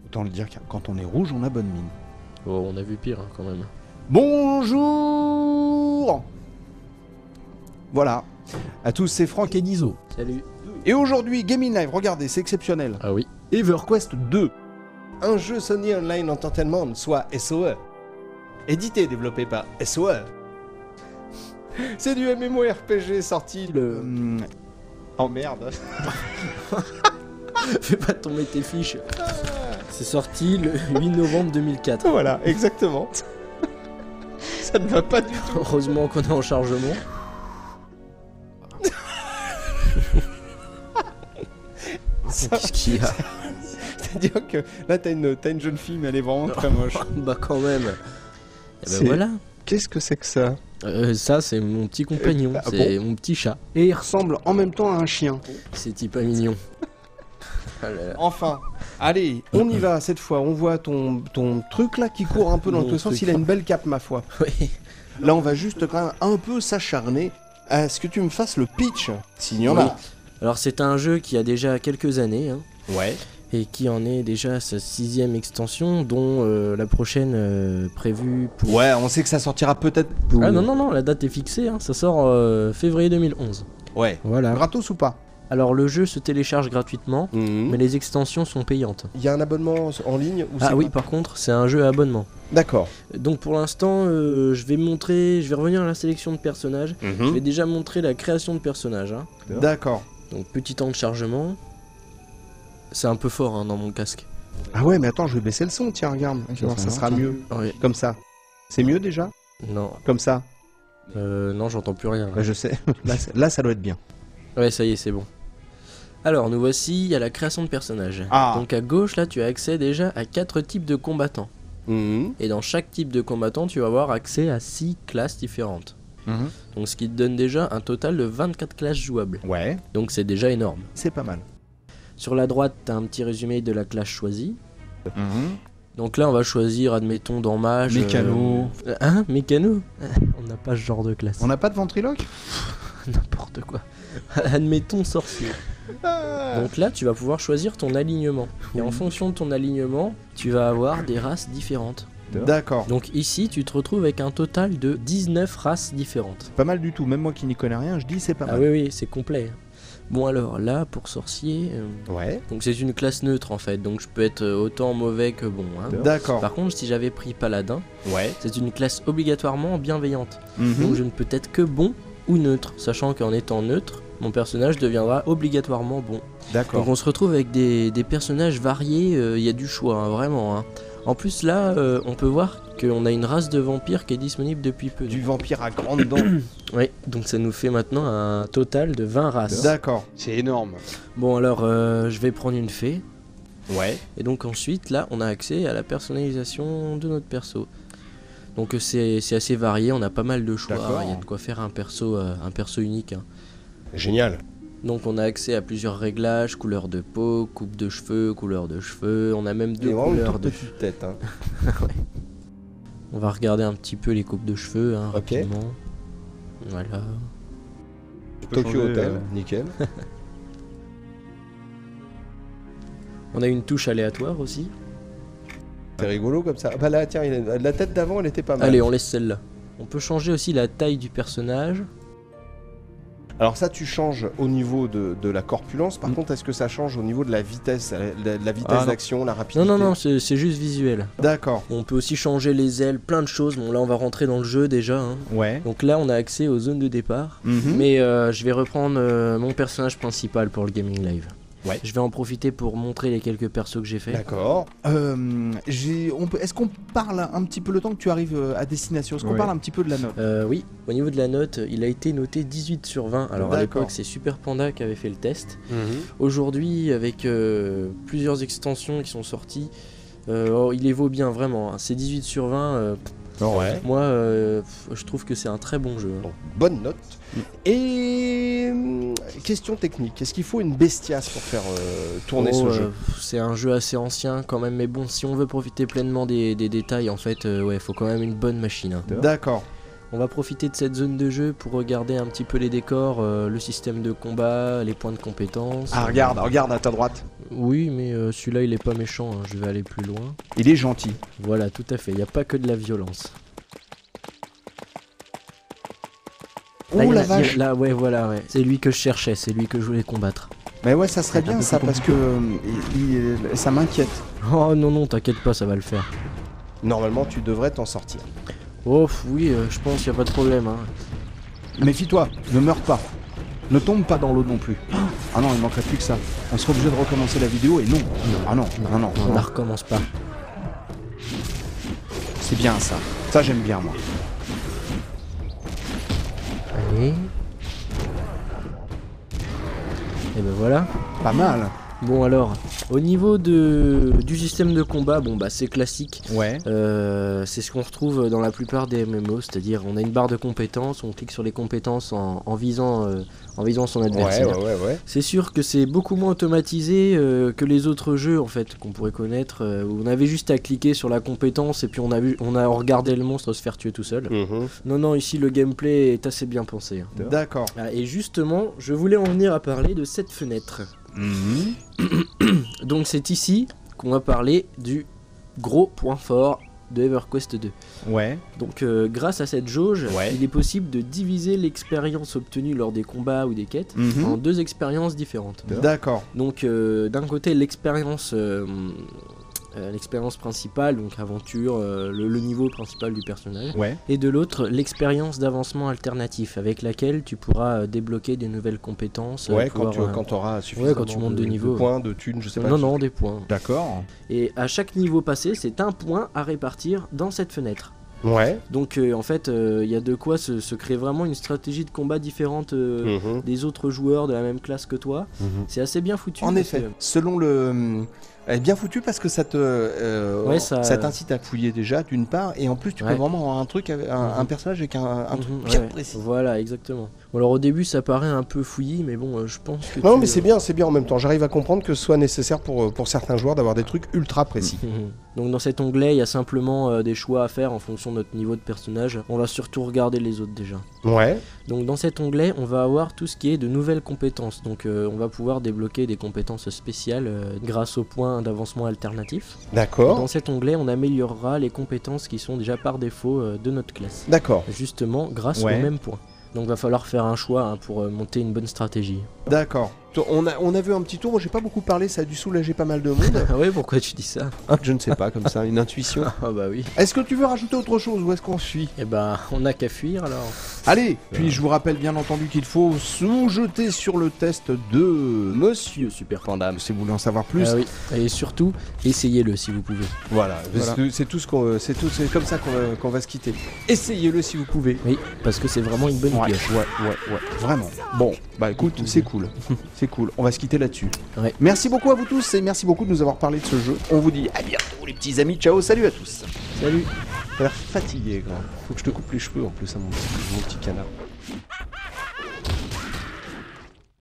Autant le dire, quand on est rouge, on a bonne mine. Oh, on a vu pire hein, quand même. Bonjour. Voilà. À tous, c'est Franck et Nizo. Salut. Et aujourd'hui, Gaming Live, regardez, c'est exceptionnel. Ah oui. EverQuest 2. Un jeu Sony Online Entertainment, soit SOE. Édité et développé par SOE. C'est du MMORPG sorti le... Oh merde. Fais pas tomber tes fiches. C'est sorti le 8 novembre 2004. Voilà, exactement. Ça ne va pas du tout. Heureusement qu'on est en chargement. Qu'est-ce qu'il y a? C'est-à-dire que là, t'as une jeune fille, mais elle est vraiment très moche. Bah quand même. Et C'est- ben voilà. Qu'est-ce que c'est que ça? Ça c'est mon petit compagnon, Ah c'est mon petit chat. Et il ressemble en même temps à un chien. C'est pas mignon. Ah là là. Enfin, allez, on y va cette fois. On voit ton truc là qui court un peu dans Mon le sens. truc. Il a une belle cape, ma foi. Oui. Là, on va juste quand même un peu s'acharner à ce que tu me fasses le pitch, s'il y en Oui. a. Alors c'est un jeu qui a déjà quelques années hein, Ouais. et qui en est déjà à sa 6ème extension, dont la prochaine prévue pour... Ouais, on sait que ça sortira peut-être. Ah non, la date est fixée, hein, ça sort février 2011. Ouais. Voilà. Gratos ou pas? Alors le jeu se télécharge gratuitement, Mhm. mais les extensions sont payantes. Il y a un abonnement en ligne ou Ah c'est oui, quoi? par contre, c'est un jeu à abonnement. D'accord. Donc pour l'instant, je vais revenir à la sélection de personnages. Je vais déjà montrer la création de personnages. Hein. D'accord. Donc petit temps de chargement. C'est un peu fort hein, dans mon casque. Ah ouais, mais attends, je vais baisser le son. Tiens, regarde. Tu vas voir, ça sera mieux. Ouais. Comme ça. C'est mieux déjà? Non, Comme ça. non, j'entends plus rien. Ouais, je sais. Là, ça doit être bien. Ouais, ça y est, c'est bon. Alors, nous voici à la création de personnages. Ah. Donc à gauche, là, tu as accès déjà à 4 types de combattants. Mhm. Et dans chaque type de combattant, tu vas avoir accès à 6 classes différentes. Donc ce qui te donne déjà un total de 24 classes jouables. Ouais. Donc c'est déjà énorme. C'est pas mal. Sur la droite, tu as un petit résumé de la classe choisie. Donc là, on va choisir, admettons, dans Mage... Mécano. Hein Mécano On n'a pas ce genre de classe. On n'a pas de ventriloque? N'importe quoi. Admettons sorcier. Donc là, tu vas pouvoir choisir ton alignement. Et en fonction de ton alignement, tu vas avoir des races différentes. D'accord. Donc ici, tu te retrouves avec un total de 19 races différentes. Pas mal du tout. Même moi qui n'y connais rien, je dis c'est pas Ah mal. oui, c'est complet. Bon alors, là, pour sorcier... Ouais. donc c'est une classe neutre en fait, donc je peux être autant mauvais que bon. Hein. D'accord. Par contre, si j'avais pris paladin, Ouais. c'est une classe obligatoirement bienveillante. Mhm. Donc je ne peux être que bon ou neutre, sachant qu'en étant neutre, mon personnage deviendra obligatoirement bon. D'accord. Donc on se retrouve avec des personnages variés, il y a du choix, hein, vraiment. Hein. En plus là, on peut voir qu'on a une race de vampires qui est disponible depuis peu. Du vampire à grandes dents. Oui, donc ça nous fait maintenant un total de 20 races. D'accord. C'est énorme. Bon alors, je vais prendre une fée. Ouais. Et donc ensuite, là, on a accès à la personnalisation de notre perso. Donc c'est assez varié, on a pas mal de choix. D'accord. Il y a de quoi faire un perso unique. Hein. Génial. Donc on a accès à plusieurs réglages, couleur de peau, coupe de cheveux, couleur de cheveux. On a même Il deux est vraiment une couleurs toute de petite tête. Hein. Ouais. On va regarder un petit peu les coupes de cheveux hein, Ok. rapidement. Voilà. Tokyo Hotel, nickel. On a une touche aléatoire aussi. C'est rigolo comme ça. Ah bah là, tiens, la tête d'avant, elle était pas mal. Allez, on laisse celle-là. On peut changer aussi la taille du personnage. Alors ça, tu changes au niveau de la corpulence. Par contre, est-ce que ça change au niveau de la vitesse, la vitesse Ah, non. d'action, la rapidité? Non, c'est juste visuel. D'accord. On peut aussi changer les ailes, plein de choses. Bon, là, on va rentrer dans le jeu déjà. Hein. Ouais. Donc là, on a accès aux zones de départ. Mhm. Mais je vais reprendre mon personnage principal pour le Gaming Live. Ouais. Je vais en profiter pour montrer les quelques persos que j'ai fait. D'accord. Est-ce qu'on parle un petit peu le temps que tu arrives à destination? Est-ce qu'on Ouais. parle un petit peu de la note? Oui, au niveau de la note, il a été noté 18 sur 20. Alors à D'accord. l'époque, c'est Super Panda qui avait fait le test. Aujourd'hui, avec plusieurs extensions qui sont sorties, il évolue bien vraiment. Hein. C'est 18 sur 20. Ouais. Moi, je trouve que c'est un très bon jeu. Hein. Donc, bonne note. Et question technique, est-ce qu'il faut une bestiace pour faire tourner ce jeu? C'est un jeu assez ancien quand même, mais bon, si on veut profiter pleinement des détails, en fait, ouais, faut quand même une bonne machine. Hein. D'accord. On va profiter de cette zone de jeu pour regarder un petit peu les décors, le système de combat, les points de compétence. Ah, regarde à ta droite. Oui, mais celui-là il est pas méchant, hein. Je vais aller plus loin. Il est gentil. Voilà, tout à fait, il n'y a pas que de la violence. Oh la vache. Là, ouais, voilà, ouais. C'est lui que je cherchais, c'est lui que je voulais combattre. Mais ouais, ça serait bien ça, parce que ça m'inquiète. Oh non, t'inquiète pas, ça va le faire. Normalement, tu devrais t'en sortir. Oh oui, je pense, y a pas de problème, hein. Méfie-toi, ne meurs pas. Ne tombe pas dans l'eau non plus. Ah non, il manquerait plus que ça. On sera obligé de recommencer la vidéo et non. Ah non, non. On la recommence pas. C'est bien ça. Ça, j'aime bien, moi. Allez. Et ben voilà. Pas mal. Bon alors, au niveau du système de combat, bon bah c'est classique. Ouais. C'est ce qu'on retrouve dans la plupart des MMO, c'est-à-dire on a une barre de compétences, on clique sur les compétences en visant son adversaire. Ouais. C'est sûr que c'est beaucoup moins automatisé que les autres jeux en fait qu'on pourrait connaître, où on avait juste à cliquer sur la compétence et puis on a regardé le monstre se faire tuer tout seul. Non, ici le gameplay est assez bien pensé. Hein. D'accord. Ah, et justement, je voulais en venir à parler de cette fenêtre. Donc c'est ici qu'on va parler du gros point fort de EverQuest 2. Ouais. Donc grâce à cette jauge, il est possible de diviser l'expérience obtenue lors des combats ou des quêtes en 2 expériences différentes. D'accord. Donc d'un côté l'expérience principale, donc aventure, le niveau principal du personnage, et de l'autre l'expérience d'avancement alternatif avec laquelle tu pourras débloquer des nouvelles compétences. Quand tu auras suffisamment quand tu montes de niveau, de points, de thunes, je sais pas. Non, des points. D'accord. Et à chaque niveau passé, c'est un point à répartir dans cette fenêtre. Ouais. Donc en fait, il y a de quoi se créer vraiment une stratégie de combat différente des autres joueurs de la même classe que toi. C'est assez bien foutu. En effet, selon le... Elle est bien foutue parce que ça t'incite à fouiller déjà d'une part, et en plus tu peux vraiment avoir un truc, un personnage avec un truc bien précis. Voilà, exactement. Bon, alors au début ça paraît un peu fouillis, mais bon, je pense que... Non, mais c'est bien en même temps. J'arrive à comprendre que ce soit nécessaire pour certains joueurs d'avoir des trucs ultra précis. Donc dans cet onglet, il y a simplement des choix à faire en fonction de notre niveau de personnage. On va surtout regarder les autres déjà. Ouais. Donc dans cet onglet, on va avoir tout ce qui est de nouvelles compétences. Donc on va pouvoir débloquer des compétences spéciales grâce aux points d'avancement alternatif. D'accord. Dans cet onglet, on améliorera les compétences qui sont déjà par défaut de notre classe. D'accord. Justement grâce aux mêmes points. Donc va falloir faire un choix pour monter une bonne stratégie. D'accord. On a vu un petit tour, moi j'ai pas beaucoup parlé, ça a dû soulager pas mal de monde. Ah ouais, pourquoi tu dis ça? Je ne sais pas, comme ça, une intuition. Ah bah oui. Est-ce que tu veux rajouter autre chose ou est-ce qu'on suit? Eh bah, on n'a qu'à fuir alors. Allez, puis je vous rappelle bien entendu qu'il faut sous-jeter sur le test de Monsieur Super Panda, si vous voulez en savoir plus. Ah oui, et surtout, essayez-le si vous pouvez. Voilà. C'est tout c'est comme ça qu'on va se quitter. Essayez-le si vous pouvez. Oui, parce que c'est vraiment une bonne pioche. Ouais, vraiment. Bon, bah écoute, c'est cool. C'est cool, on va se quitter là-dessus. Ouais. Merci beaucoup à vous tous et merci beaucoup de nous avoir parlé de ce jeu. On vous dit à bientôt les petits amis, ciao, salut à tous. Salut. T'as l'air fatigué, quoi. Faut que je te coupe les cheveux en plus à mon petit canard.